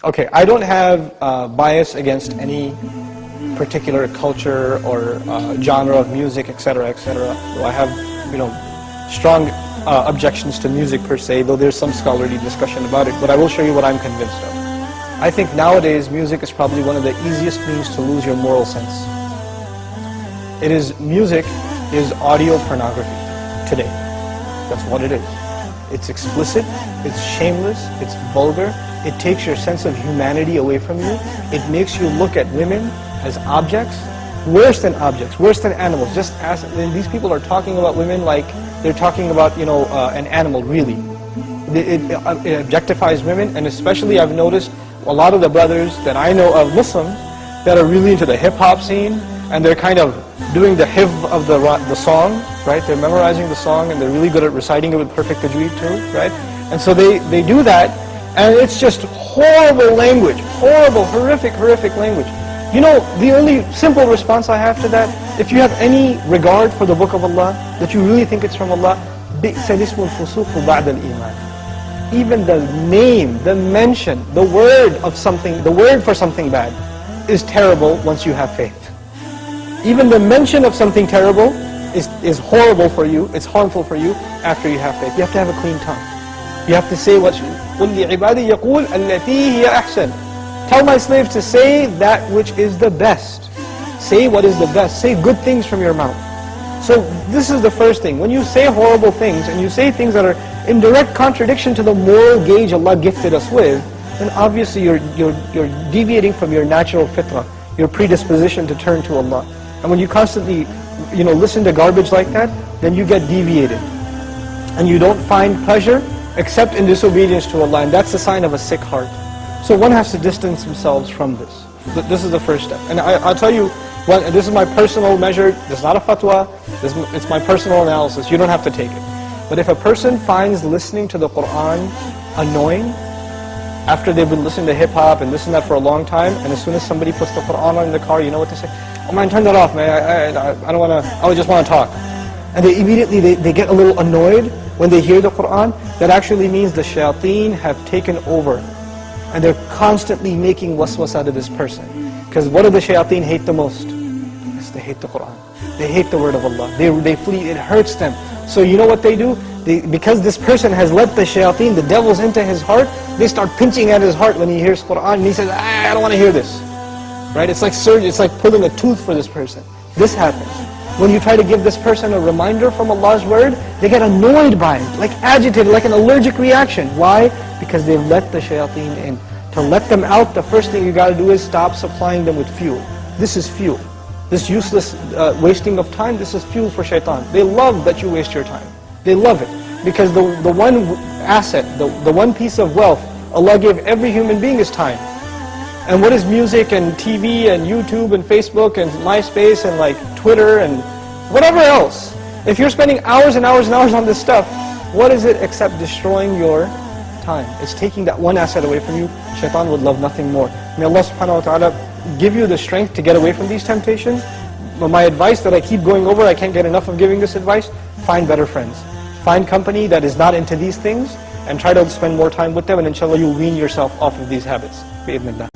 Okay, I don't have bias against any particular culture or genre of music, etc., etc. So I have, strong objections to music per se, though there's some scholarly discussion about it. But I will show you what I'm convinced of. I think nowadays music is probably one of the easiest means to lose your moral sense. Music is audio pornography today. That's what it is. It's explicit, it's shameless, it's vulgar, it takes your sense of humanity away from you, it makes you look at women as objects, worse than animals. Just as these people are talking about women like they're talking about, an animal, really. It objectifies women, and especially I've noticed a lot of the brothers that I know of, Muslims, that are really into the hip-hop scene, and they're kind of doing the hifz of the song, right? They're memorizing the song, and they're really good at reciting it with perfect tajweed too, right? And so they do that, and it's just horrible language, horrible, horrific language. The only simple response I have to that, if you have any regard for the Book of Allah, that you really think it's from Allah, بِئْسَ الِاسْمُ الْفُسُوقُ بَعْدَ الْإِيمَانِ. Even the name, the mention, the word for something bad is terrible once you have faith. Even the mention of something terrible is horrible for you, it's harmful for you after you have faith. You have to have a clean tongue. You have to say what قُلْ لِعِبَادِي يَقُولْ الَّتِي هِيَ أَحْسَنُ. Tell my slaves to say that which is the best. Say what is the best. Say good things from your mouth. So this is the first thing. When you say horrible things and you say things that are in direct contradiction to the moral gauge Allah gifted us with, then obviously you're deviating from your natural fitrah, your predisposition to turn to Allah. And when you constantly, listen to garbage like that, then you get deviated. And you don't find pleasure except in disobedience to Allah, and that's a sign of a sick heart. So one has to distance themselves from this. This is the first step. And I'll tell you, this is my personal measure, this is not a fatwa, it's my personal analysis, you don't have to take it. But if a person finds listening to the Qur'an annoying, after they've been listening to hip-hop and this and that for a long time, and as soon as somebody puts the Qur'an on in the car, you know what they say? Oh man, turn that off, man, I don't want to, I just want to talk. And they immediately, they get a little annoyed when they hear the Qur'an. That actually means the shayateen have taken over. And they're constantly making waswasa to this person. Because what do the shayateen hate the most? Yes, they hate the Qur'an. They hate the word of Allah. They flee, it hurts them. So you know what they do? Because this person has let the shayateen, the devils, into his heart, they start pinching at his heart when he hears Qur'an, and he says, I don't want to hear this. Right? It's like surgery, it's like pulling a tooth for this person. This happens. When you try to give this person a reminder from Allah's word, they get annoyed by it, like agitated, like an allergic reaction. Why? Because they've let the shayateen in. To let them out, the first thing you got to do is stop supplying them with fuel. This is fuel. This useless wasting of time, this is fuel for shaitan. They love that you waste your time. They love it. Because the one asset, the one piece of wealth Allah gave every human being is time. And what is music and TV and YouTube and Facebook and MySpace and like Twitter and whatever else? If you're spending hours and hours and hours on this stuff, what is it except destroying your time? It's taking that one asset away from you. Shaitan would love nothing more. May Allah subhanahu wa ta'ala give you the strength to get away from these temptations. But my advice that I keep going over, I can't get enough of giving this advice, find better friends. Find company that is not into these things and try to spend more time with them, and inshallah you'll wean yourself off of these habits. Bi-idhnillah.